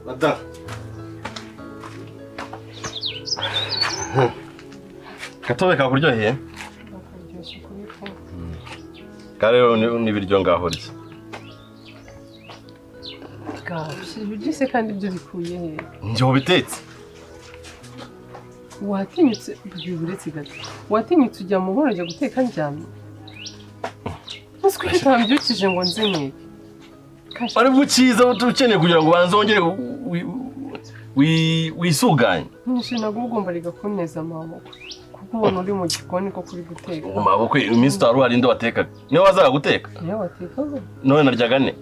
Madam. Katobe kakuryoheye? Akaryoshye kubiko. Karero ni biryo ngahorize. Gabshi, ugise kandi ibyo bikuye he? Nje ubitetse. Watinyutse biburetse gato. Watinyutse ujya mu nkoro guteka njyamye. Naswe tambyukije ngo nze mwe. Ari bukiza utukeneye kugira ngo banzongere wisuganye. Nishe nago ugomba riga kuneza amaboko. Kuko ubona uri mu gikoni ko kuri guteka. Amaboko iminsi utaru ari ndo bateka. Niwe wazaga guteka? Niwe wateka go. None naryaga ne.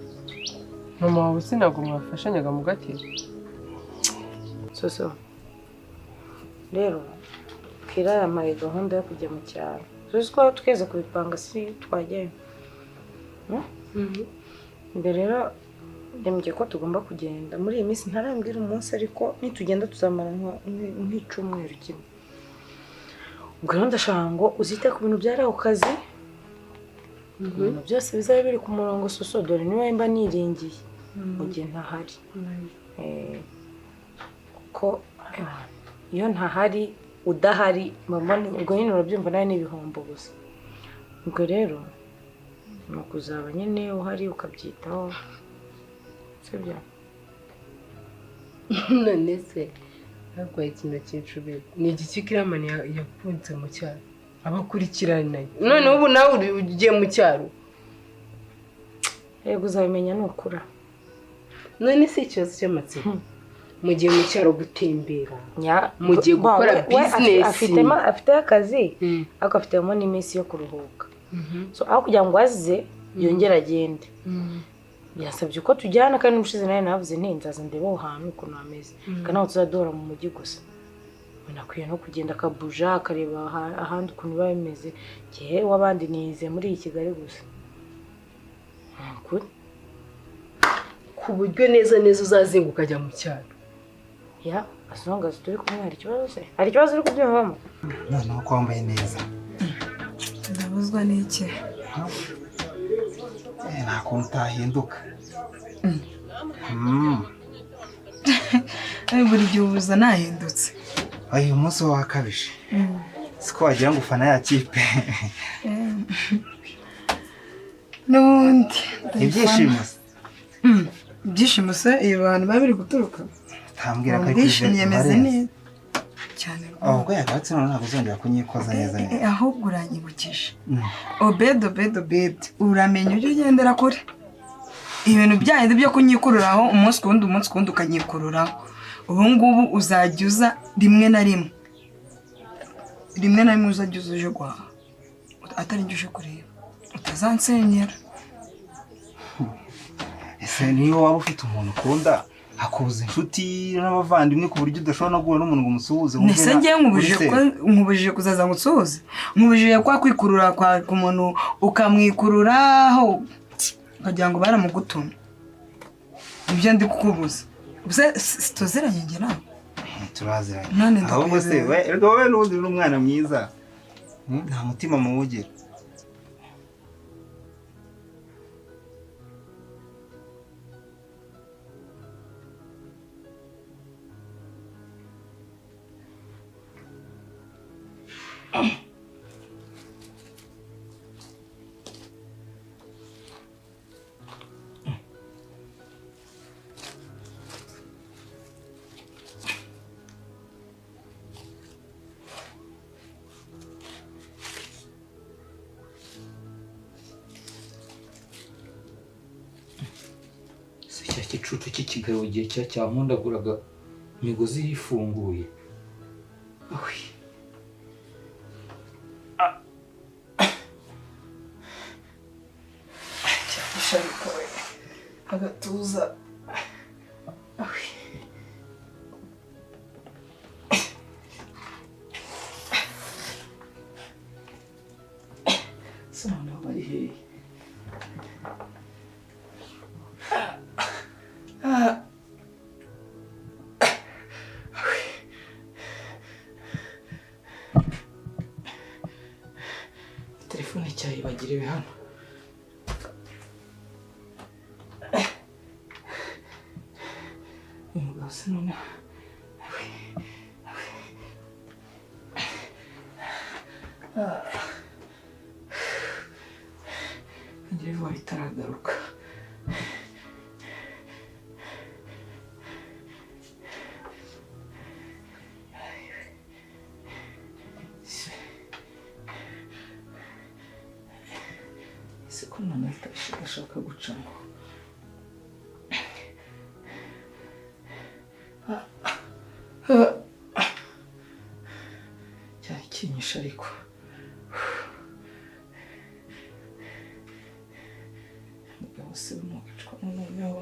Mama wawe sinago mwafashanyaga mu gateka. Soso. Rero kira yamaye gahunda yo kujya mu cyaro. Uzi ko tweze kubipanga si twagenda. Mbere rero ndemye ko tugomba kugenda. Muri iyi minsi ntarambwira umunsi ariko nitugenda tuzamara nk'icumweru kimwe. Ubwo rero ndashaka ngo uzite ku bintu byari ku kazi. Ibintu byose bizabe biri ku murongo Soso, dore niwe mba niringiye mu gihe ntahari. Ko iyo ntahari udahari mama ubwo nyine urabyumva nawe n'ibihombo gusa. Ubwo rero nukuzaba nyine uhari ukabyitaho. Sibyo? None se arwaye ikintu cy'icubire. Ni igiki kiramani yakunze mu cyaro. Abakurikirana. None ubu nawe ugiye mu cyaro. Yego uzabimenya nukura. None se ikibazo cy'amatsiko. Mugiye mu cyaro gutembera. Mugiye gukora business. Afite akazi, ariko afitemo n'iminsi yo kuruhuka. So aho kugira ngo aze yongera agende. Yasabye ko tujyana kandi umushize nawe navuze nzaza ndebe aho hantu ukuntu hameze. Kandi aho tuzadora mu mujyi gusa. Nakwiye no kugenda akabuja akareba ahandi ukuntu biba bimeze. Gihe wabandi nize muri Kigali gusa. Ku buryo neza uzazenguka ajya mu cyaro. Ya, asonga turi kumwe hari ikibazo se? Hari ikibazo uri kubyumvamo? Noneho ko wambaye neza. Ndabuzwa n'iki? Nta kuntu utahinduka. Buri gihe ubuza nahindutse. Uyu munsi wakabije. Siko wagira ngo ufana ya kipe. N'ubundi. Ibyishimo se? Ibyishimo se iyo bantu babiri guturuka. Tambwira ko ibyishimo yemeze neza. Cyane. Ahubwo yagatse none ntabwo uzongera kunyikoza neza neza. Ahubwo uranyibukije. Obedo. Uramenya ujye ugendera kure. Ibintu byahinde byo kunyikururaho umunsi kundi ukanyikururaho. Ubu ngubu uzajya uza rimwe na rimwe. Rimwe na rimwe uzajya uza uje guhaha. Atari njye uje kureba. Utazansenyera. Ese niyo waba ufite umuntu ukunda akubuza inshuti n'abavandimwe ku buryo udashobora no guhura n'umuntu ngo umusuhuze. Nese ngiye nkubujije kuzaza ngo usuhuze. Nkubujije kwa kwikurura ku muntu ukamwikururaho ukagira ngo baramugutuma. Ibyo ndi kukubuza. Ubuse sitozeranye nge nawe. Turaziranye. Ahubwo se wowe n'ubundi uri umwana mwiza. Nta mutima muwugira. Igicucu cy'ikigabo gihe cyankundaguraga imigozi yifunguye. Cyasharika we agatuza. Sana bari hehe? Telefone cyayibagiriwe hano. umugabo se none ngiye vuba itaragaruka. ese ko none ashaka gucamo cyari kinyisha ariko umugabo se umugacwa noneho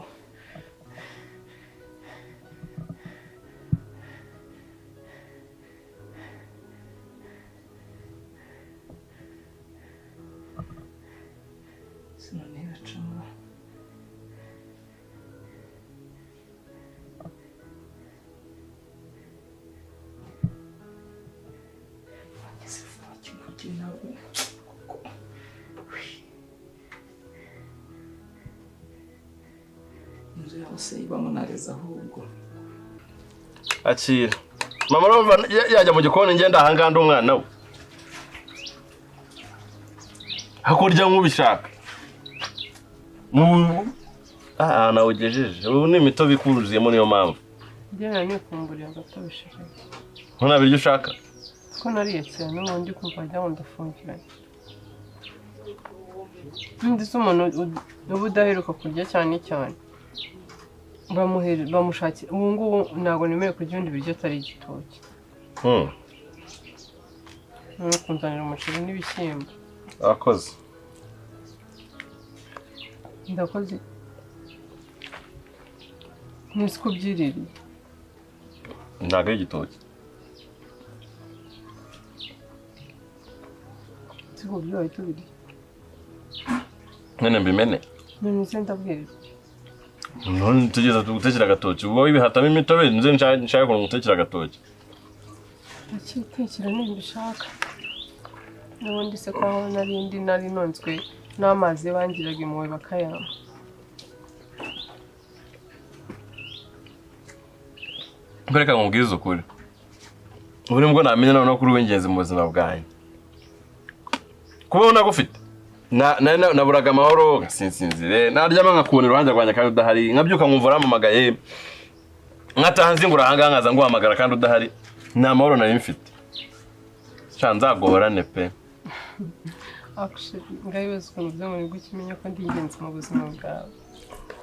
sinone bacamo inzu yose ibamo nareza ahubwo akira mama urumva yajya mu gikoni ngenda ahanganda umwana we hakurya nk'ubishaka nawe ugejeje ubu ni imitobe ikuruziyemo niyo mpamvu njye nari nikumburiye agatobishije nta biryo ushaka ko nariye cyane n'ubundi kumva wagira ngo ndafungiranye ndetse umuntu uba udaheruka kurya cyane cyane bamushakira ubu ngubu ntabwo nemerewe kurya ibindi biryo atari igitoki no kunzanira umuceri n'ibishyimbo akoze ndakoze nisi ko byiririye ntabwo ari igitoki siko buryohe tubirya none mbimene none se ndabwira none tugeze gutekera agatoki wowe ibihatamo imitobe nze nshaka ukuntu gutekera agatoki ndakitekera nibishaka n'ubundi se ko aho nari nonswe n'amazi bangiraga impuhwe bakayampa reka nkubwize ukuri ubu nibwo namenya noneho kuri w'ingenzi mu buzima bwanjye kubaho nagufite naburaga amahoro gasinzire naryama nkakubona iruhande rwanjye kandi udahari nkabyuka nkumva uramamagaye nkataha nzingura ahangaha nkaza nguhamagara kandi udahari nta mahoro nari mfite sha nzagorane pe ngabibaza ukuntu byo muri gukimenya ko ndi ingenzi mu buzima bwawe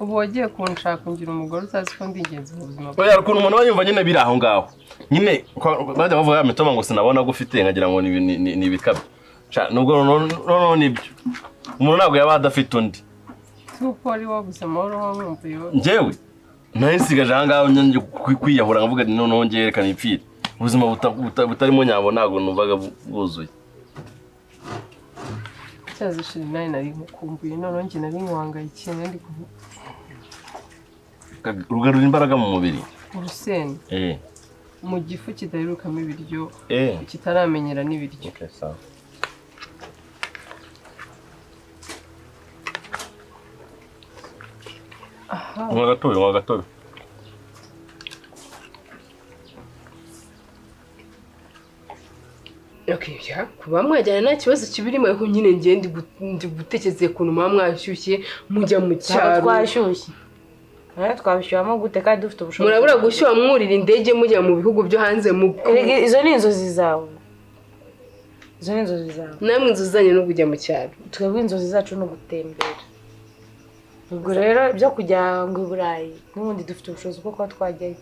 ubu wagiye kunshaka kungira umugore utazi ko ndi ingenzi mu buzima bwawe oya ukuntu umuntu yumva nyine biri aho ngaho nyine bajya bavuga mitoma ngo sinabona gufite nkagira ngo ni ibikabyo nubwo noneho nibyo umuntu ntabwo yaba adafite undi kuko wari wabuze amahoro wamwumviye njyewe nari nsigaje aha ngaho njye kwiyahura nkavuga ati noneho njye reka nipfire ubuzima butarimo nyabo ntabwo numvaga bwuzuye cyaza shiri nawe nari mukumbuye noneho njye nari nkuhangayikiye ndi kuvuga rugarura imbaraga mu mubiri urusenda mu gifu kidaherukamo ibiryo kitaramenyera n'ibiryo Mwagatobe kuba mwajyana nta kibazo kibirimo ariko nyine ngiye ndi gutekereza ukuntu muba mwashyushye mujya mu cyaro twashyushye twabishyuramo gute kandi dufite ubushobozi murabura gushyuha mwurira indege mujya mu bihugu byo hanze izo ni inzozi zawe namwe inzozi zanyu no kujya mu cyaro twebwe inzozi zacu no gutembera ubwo rero ibyo kujya ngo i Burayi n'ubundi dufite ubushobozi bwo kuba twajyayo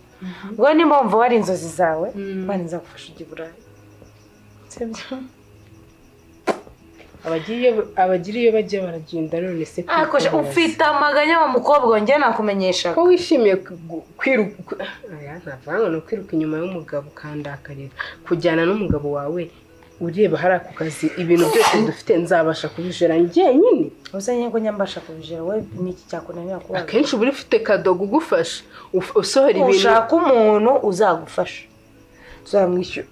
ubwo nimba wumva wari inzozi zawe bani nzagufasha ujya i Burayi abagira iyo bajya baragenda none se ufite amaganya wa mukobwa njye nakumenyesha ko wishimiye kwiruka inyuma y'umugabo ukandakarira kujyana n'umugabo wawe ureba hari ako kazi ibintu byose dufite nzabasha kubijera njyenyine uzanye ko nyambasha kubijera we niki cyakunanira kuba akenshi uba ufite kadogo ugufasha usohora ibintu ushaka umuntu uzagufasha tuzamwishyura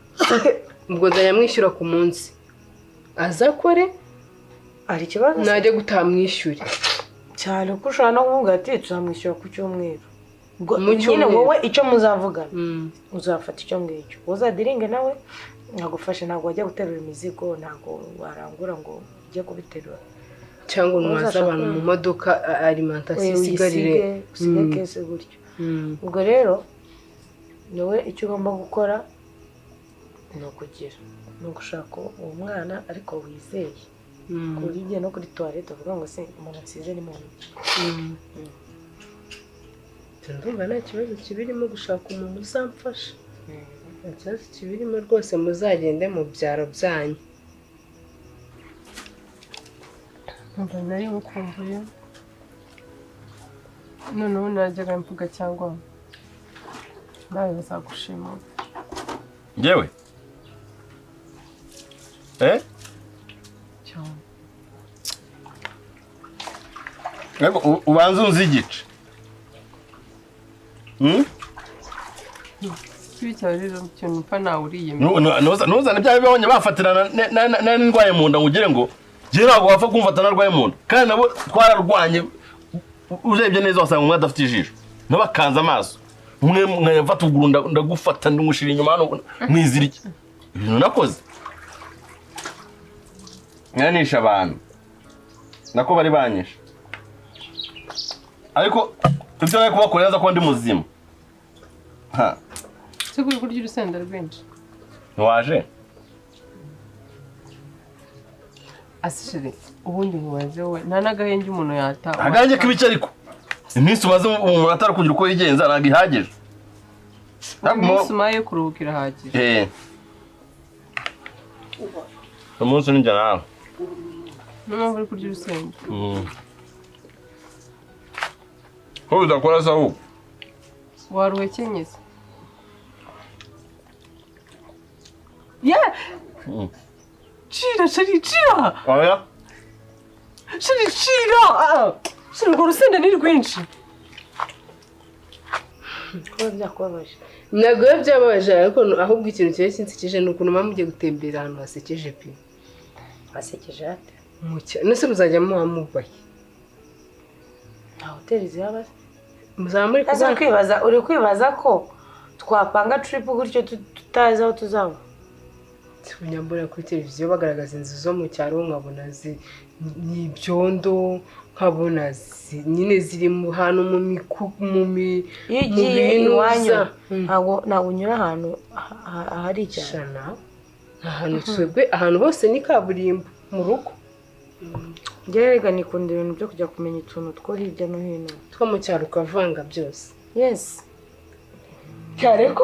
ubwo nzayamwishyura ku munsi azakore ari kibazo najya gutamwishyura cyane ko ushobora no kuvuga ati tuzamwishyura ku cyumweru nyine wowe icyo muzavugana uzafata icyo ngicyo uzadiringe nawe nkagufasha ntabwo wajya guterura imizigo ntabwo warangura ngo ujye kubiterura cyangwa unwaza abantu mu modoka alimentation isigarire usige kese gutyo ubwo rero niwe icyo ugomba gukora ni ukugira ni ugushaka uwo mwana ariko wizeye ku buryo ugiye no kuri toilette uvuga ngo se umuntu nsize ni muntu ndumva nta kibazo kibirimo gushaka umuntu uzamfasha nta kibazo kibirimo rwose muzagende mu byaro byanyu umva nari mukumbuye noneho najyaga mvuga cyangwa nawe bazagushimira njyewe ubanza unzi igice kibi cyawe rero ikintu upfa nawe uriye ntuzane bya bibonye bafatirana n'indwaye mu nda ngo ugire ngo njye ntabwo wapfa kumfata narwaye mu nda kandi nabo twararwanye urebye neza wasanga umwe adafite ijisho ntibakanze amaso umwe nkayafata ukuguru ndagufata ndumushira inyuma hano mwizirike ibintu nakoze nyanisha abantu nako bari banyisha ariko ibyo nari kubakorera neza ko ndi muzima se kuri kurya urusenda rwinshi ntiwaje asishire ubundi nkubaze wowe nta n'agahenge umuntu yata agahenge k'ibice ariko iminsi umaze umuntu atari kugira uko yigenza ntabwo ihagije iminsi umaye yo kuruhuka irahagije umunsi ninjye nawe niyo mpamvu uri kurya urusenda ko bidakora se ahubwo waruhekenyeze cira oya cira urwo rusenda ni rwinshi kuba byakubabaje ntabwo biba byababaje ariko ahubwo ikintu kiba kinsekeje ni ukuntu muba mugiye gutembera ahantu hasekeje pe hasekeje hate nese muzajya muba mubaye nta hoteli zihaba muzaba muri uri kwibaza ko twapanga trip gutyo tutazi aho tuzaba nyambura kuri televiziyo bagaragaza inzu zo mu cyaro nkabona ni ibyondo nkabona nyine ziri hantu mu iyo ugiye iwanyu ntabwo unyura ahantu ahari icyaro ahantu twebwe ahantu hose ni kaburimbo mu rugo njyewe nikunda ibintu byo kujya kumenya utuntu two hirya no hino two mu cyaro ukavanga byose yesi kare ko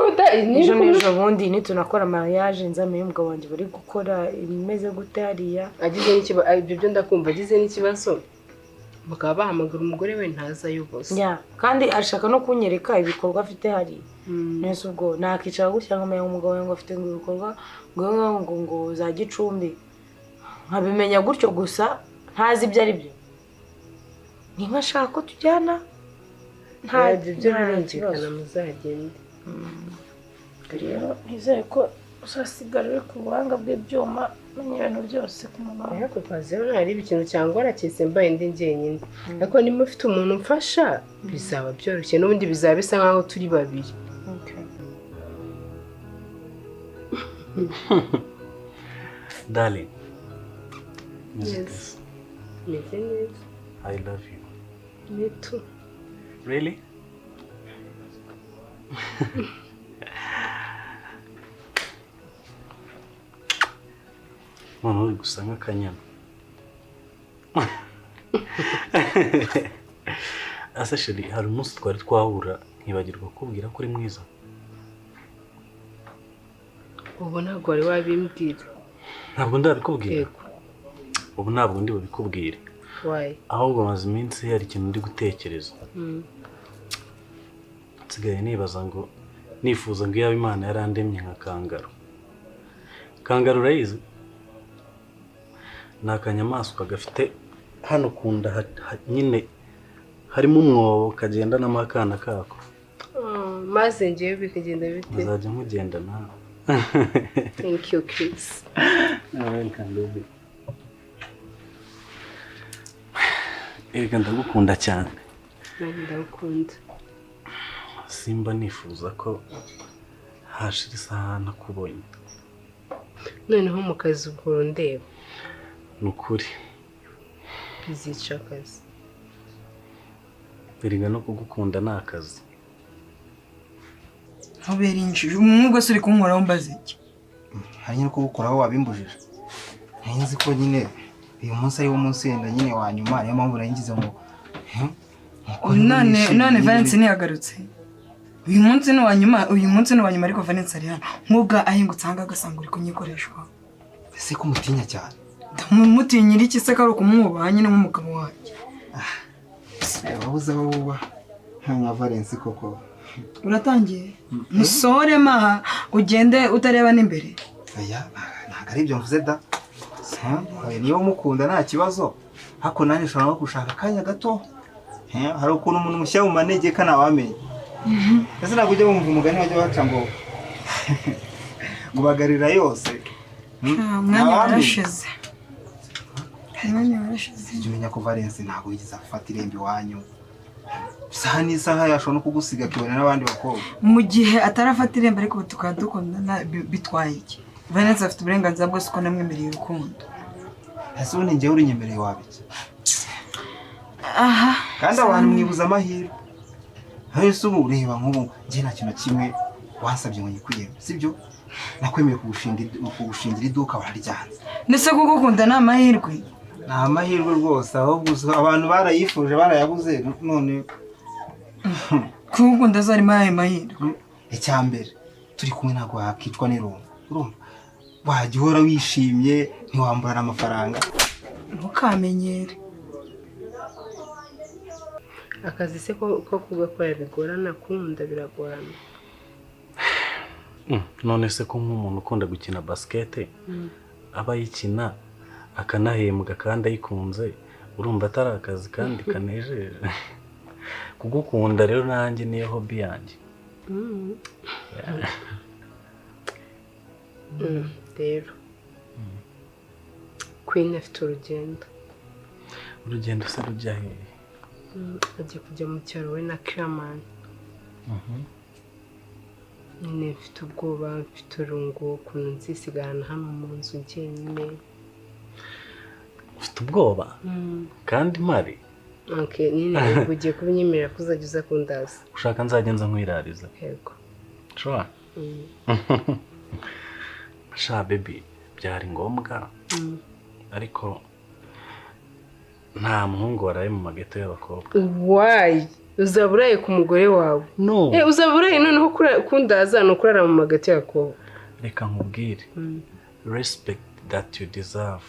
ejo n'ejo bundi nitunakora mariage nzamenye umugabo wanjye bari gukora ibimeze gute hariya agize n'ikibazo ibyo byo ndakumva agize n'ikibazo bakaba bahamagara umugore we ntazayo bose kandi ashaka no kunyereka ibikorwa afite hariya nese ubwo nakicara gutya nkamenya umugabo we ngo afite ibikorwa ngo za Gicumbi nkabimenya gutyo gusa ntazi ibyo ari byo niba ashaka ko tujyana ntabyo byo birumvikana muzagende rero nizeye ko uzasigara uri ku buhanga bw'ibyuma menya ibintu byose ku muntu wawe ariko kwazeho ntari ikintu cyangwa araketse mbaye ndi njyenyine ariko niba ufite umuntu umfasha bizaba byoroshye n'ubundi bizaba bisa nkaho turi babiri Darling. Yes. Meze neza. I love you. Me too. Really? Mwana uri gusa nk'akanyana. Asa sheri hari umunsi twari twahura nkibagirwa kubwira ko uri mwiza. Ubu ntabwo wari wabimbwira. Ntabwo ndabikubwira. Ubu ntabwo ndi bubikubwire. Why? Ahubwo maze iminsi hari ikintu ndi gutekereza. Nsigaye nibaza ngo nifuza ngo yaba Imana yarandemye nka kangaro. Kangaro urayizi? Ni akanyamaswa gafite hano kunda nyine harimo umwobo kagenda n'amakana kako. Maze ngewe bikagenda bite? Muzajya mugenda nawe. Thank you, Chris. Welcome, baby. Erega ndagukunda cyane. Ndagukunda. simba nifuza ko hashira isaha nakubonye. noneho mu kazi ubwo ndeba Ni ukuri izica akazi. biriga no kugukunda ni akazi. Ntubere injiji umwe wese uri kunkoraho mbaze iki? hari nyine kugukoraho wabimbujije. Nzi ko nyine uyu munsi ari wo munsi wenda nyine wa nyuma, niyo mpamvu naringize ngo none Valence ntiyagarutse. Uyu munsi ni wa nyuma ariko Valence ari hano. Nk'ubwa ahingutse ahanga agasanga uri kunyikoreshwa. ese ko mutinya cyane. Mutinyira iki se kari ukumwubaha nyine nk'umugabo wanjye? wabuze aho wuba nka Valence koko. Uratangiye musore maha ugende utareba n'imbere. Oya ntabwo ari ibyo mvuze da. Niyo mukunda nta kibazo, hako nanjye ushobora no gushaka akanya gato. Hari ukuntu umuntu mushyira mu manegeka ntawamenya. Ese ntabwo ujya wumva umugani wajya baca ngo gubagarira yose. Umwanya warashize. Jya umenya ko Valence ntabwo yigeze afata irembo iwanyu. Isaha n'isaha yashobora no kugusiga akibona n'abandi bakobwa. Mu gihe atarafata irembo ariko tukaba dukundana bitwaye iki? Valence afite uburenganzira bwose ko namwemereye urukundo. Ese ubu ni njyewe urinyemereye wabiki? Aha. Kandi abantu mwibuza amahirwe. Ese ubu ureba nk'ubu njye nta kintu kimwe wansabye ngo nyikuyemo, sibyo? Nakwemeye kugushingira iduka wararyanze. Nese kugukunda ni amahirwe? Ni amahirwe rwose, ahubwo abantu barayifuje barayabuze none kugukunda zarimo ayo mahirwe. Icyambere turi kumwe ntabwo wakicwa n'irungu. Urumva wajya uhora wishimye ntiwamburana amafaranga. Ntukamenyere. akazi se ko kugakora bigorana, kunda biragorana. none se ko nk'umuntu ukunda gukina basket aba yikina akanahembwa kandi ayikunze, urumva atari akazi kandi kanejeje? Kugukunda rero nanjye niyo hobby yanjye. rero Queen afite urugendo se rujya hehe? agiye kujya mu cyaro we na Clement. nyine mfite ubwoba, mfite urungu ukuntu nzisigarana hano mu nzu njyenyine. Ufite ubwoba? kandi mari nyine ugiye kubinyemerera ko uzajya uza kundaza? ushaka nzajya nza nkwirariza? Yego. Sure. Sha baby byari ngombwa ariko nta muhungu waraye mu mageto y'abakobwa. Why? Uzaba uraye ku mugore wawe? No. Uzaba uraye noneho kundaza no kurara mu mageto y'abakobwa? Reka nkubwire, respect that you deserve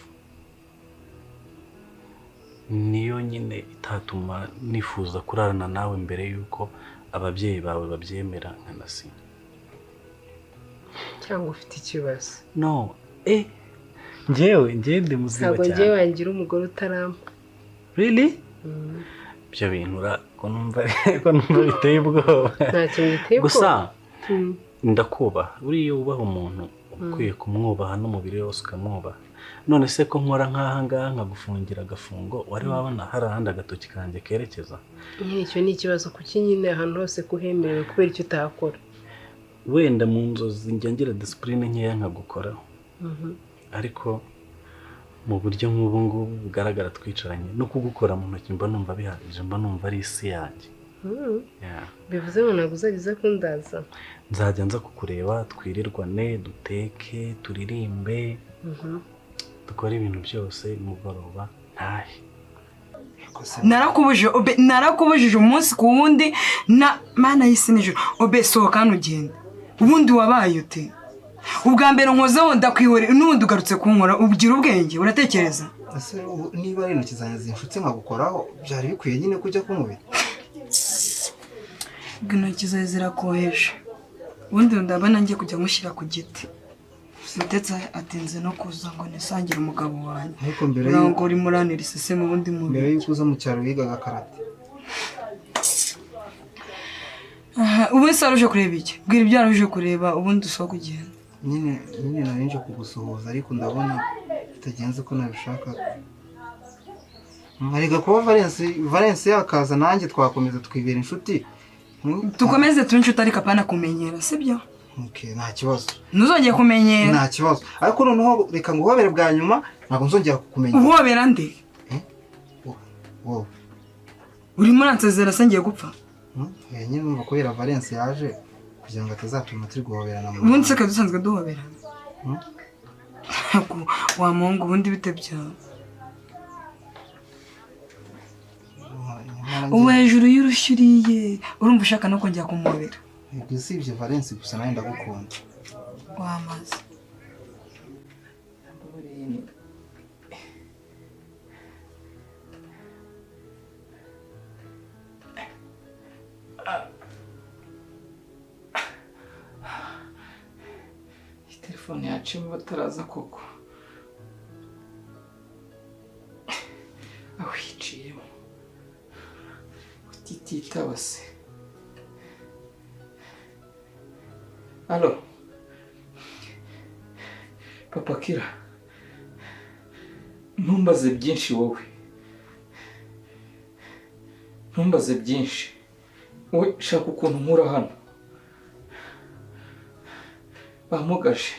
niyo nyine itatuma nifuza kurarana nawe mbere yuko ababyeyi bawe babyemera nkanasinya. Cyangwa ufite ikibazo? No. Njyewe ndi muzima cyane. Ntabwo njyewe wangira umugore utarampa. Really? Byo bintu ko numva biteye ubwoba. Nta kintu biteye ubwoba. Gusa ndakubaha. Uriya ubaha umuntu ukwiye kumwubaha n'umubiri wose ukamwubaha. None se ko nkora nk'aha ngaha nkagufungira agafungo, wari wabona hari ahandi agatoki kanjye kerekeza? Icyo ni ikibazo kuki nyine ahantu hose kuhemerewe kubera icyo utakora. Wenda mu nzozi njya ngira discipline nkeya nkagukoraho. Ariko mu buryo nk'ubu ngubu bugaragara twicaranye no kugukora mu ntoki mba numva bihagije, mba numva ari isi yanjye. Bivuze ngo ntabwo uzajya kundaza? Nzajya nza kukureba, twirirwane, duteke, turirimbe, dukora ibintu byose mugoroba ntahe. Narakubujije umunsi ku wundi na mana y'isi n'ijoro. Obe sohoka hano ugende. Ubundi wabaye ute? Ubwa mbere nkozeho ndakwihorera n'ubundi ugarutse kunkora, ubugira ubwenge uratekereza? Ese niba ari intoki zanjye zinshutse nkagukoraho byari bikwiye nyine kujya kumubira? Intoki zawe zirakoheje. Ubundi ndabona ngiye kujya mushyira ku giti. Ndetse atinze no kuza ngo nisangire umugabo wanjye. Ariko mbere y'uko uri muranira isese mu bundi muntu. Mbere y'uko uza mu cyaro wigaga karate. Ubu se aruje kureba iki? Bwira ibyo aruje kureba ubundi usohoka ugenda. Nyine narinje kugusuhuza ariko ndabona bitagenze ko nabishaka. Arega kuba Valence yakaza nanjye twakomeza twibera inshuti. Tukomeze tube inshuti ariko apana kumenyera sibyo? Okay, nta kibazo. Ntuzongeye kumenyera. Nta kibazo. Ariko noneho reka nguhobere bwa nyuma ntabwo nzongera kukumenyera. Uhobera nde? Wowe. Urimo uransezera se ngiye gupfa? Nyine numva kubera Valence yaje kugira ngo atazatuma turi guhoberana mu. Ubundi se dusanzwe duhoberana. Wa Mungu ubundi bite byawe? Ubu hejuru y'urushyuriye urumva ushaka no kongera kumuhobera. Usibye Valence gusa nawe ndagukunda. Wamaze. Telefone yacimo bataraza koko. Aho yiciyemo. Utititaba se. Allo. Papa Kira. Ntumbaze byinshi wowe. Ntumbaze byinshi. Wowe shaka ukuntu nkura hano. Bamugaje.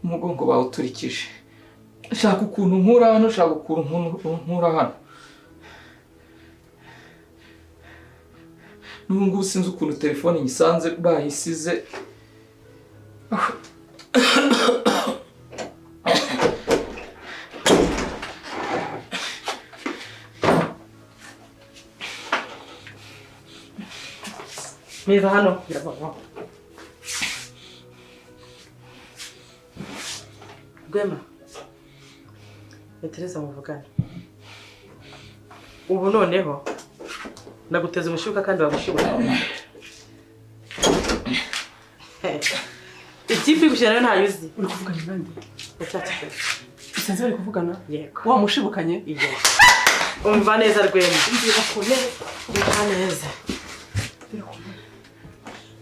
Umugongo bawuturikije. Shaka ukuntu nkura hano, shaka ukuntu nkura hano. N'ubu ngubu sinzi ukuntu telefone nyisanze bahisize. Meza hano. Gwema. Teresa muvugana. Ubu noneho naguteze umushyuka kandi wagushyuka. Ikipi gushira ntayo uzi. Uri kuvugana nande? Ucyatse. Isanze bari kuvugana? Yego. Wa mushibukanye? Yego. Umva neza Rwema. Ndira kone. Umva neza.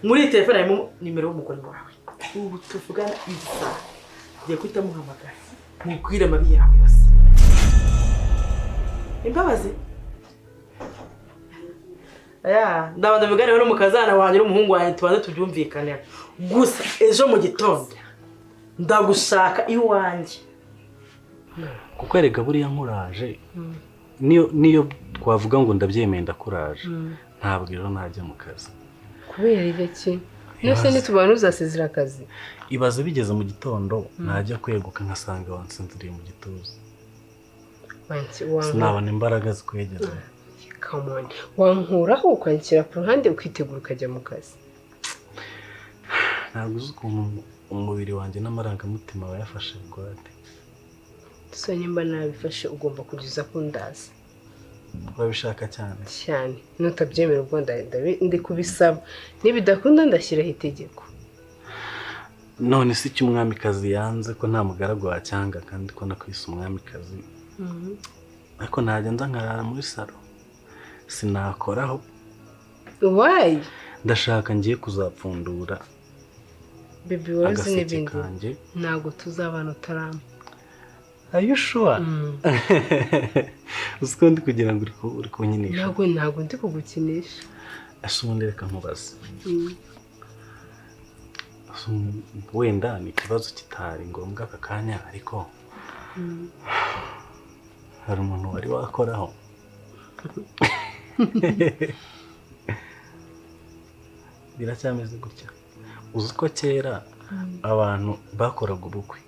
Muri telefone harimo nimero y'umugore wawe. Ubu tuvugana isa. Ngiye kwita muhamagara. Mubwire amabi yawe yose. Imbabazi? Aya, ndabanda mugane no mukazana wanjye n'umuhungu wanjye tubanze tubyumvikane. Gusa ejo mu gitondo ndagushaka iwanjye. Kuko erega buriya nkuraje. Niyo twavuga ngo ndabyemeye ndakuraje. Ntabwo rero najya mu kazi. Kubera iki? Nose nitubana uzasezera akazi. Ibaze bigeze mu gitondo najya kweguka nkasanga wansinziriye mu gituza. Sinabona imbaraga zikwegeza. Come on. Wankuraho ukanshyira ku ruhande ukitegura ukajya mu kazi. Ntabwo uzi ukuntu umubiri wanjye n'amarangamutima bayafashe bwate. So nimba nabifashe ugomba kugeza kundaza. Urabishaka cyane. Cyane. Nutabyemera ubwo ndi kubisaba. Nibidakunda ndashyiraho itegeko. None si cyo umwamikazi yanze ko nta mugaragu wacyanga kandi ko nakwise umwamikazi. Ariko najya nza nkarara muri salo. Sinakoraho. Why? Ndashaka ngiye kuzapfundura. Baby wazi n'ibindi. Ntago tuzabana utarama. Are you sure? Usko ndi kugira ngo uri kunyinisha. Ntago ndi kugukinisha. Asubundi reka nkubaze. Wenda ni ikibazo kitari ngombwa aka kanya ariko hari umuntu wari wakoraho. Biracyameze gutya. Uzi ko kera abantu bakoraga ubukwe.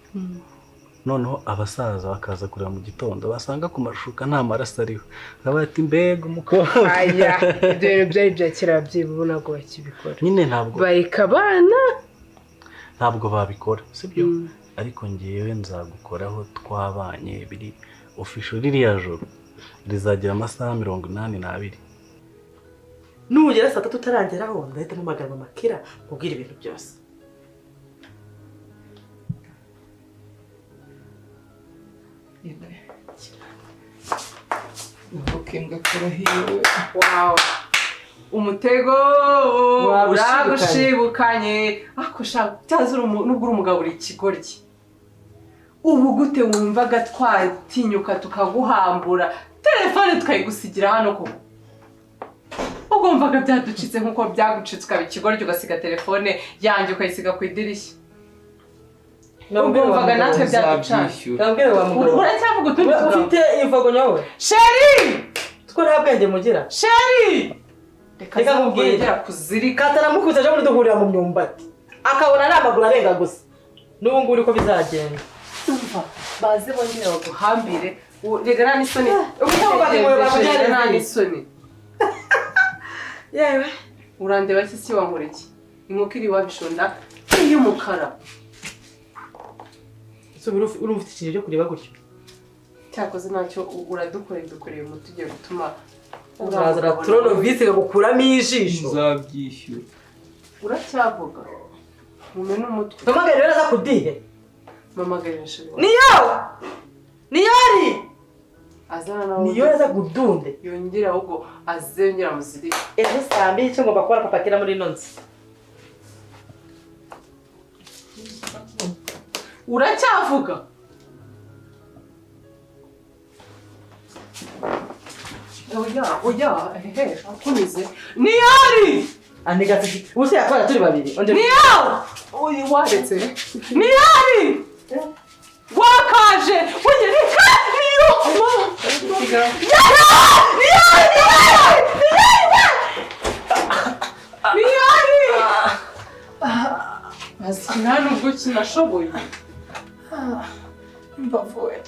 Noneho abasaza bakaza kureba mu gitondo basanga ku mashuka nta maraso ariho. Bati mbega umukobwa. Aya, ibyo byari bya kera byibona ngo bakibikora. Nyine ntabwo bareka abana. Ntabwo babikora, sibyo? Ariko ngiyewe nzagukoraho twabanye biri official ririya joro. Rizagira amasaha 82. Nugera saa 3 utarangeraho ndahita mpamagara Mama Kira mubwire ibintu byose. Wow. Umutego uragushibukanye. Ako shaka cyazura nubwo umugabo uri ikigoryi. ubu gute wumvaga twatinyuka tukaguhambura telefone tukayigusigira hano koko ugomvaga byaducitse nk'uko byagucitse ukaba ikigoryi ugasiga telefone yanjye ukayisiga ku idirishya ugomvaga natwe byaducana uracyavuga utundi ufite imvago nyawe sheri two nta bwenge mugira sheri reka nkubwira kuzirika kataramukubise aje muri duhurira mu myumbati akabona ari amaguru arenga gusa n'ubu ngubu uko bizagenda baze bongere baguhambire rega nta n'isoni nta n'isoni yewe urandeba se si wankuriki inkoko iri wabishonda iy'umukara urumva ufite ikintu cyo kureba gutyo cyakoze ntacyo dukoreye umuti ugiye gutuma urazana toronovisi ikagukuramo ijisho nzabyishyura uracyavuga mumena umutwe mpamagare rero aza kudihe mpamagarira sheri niyo ari azana nawe niyo aza kudunde yongera ahubwo aze yongera amuzirike ejo saa mbiri icyo ngomba kubona papa akira muri ino nzu uracyavuga oya hehe akomeze niyari anigati use yakora turi babiri niyari waretse niyari wakaje unyereka niyari nta nubwo kinashoboye mbavuye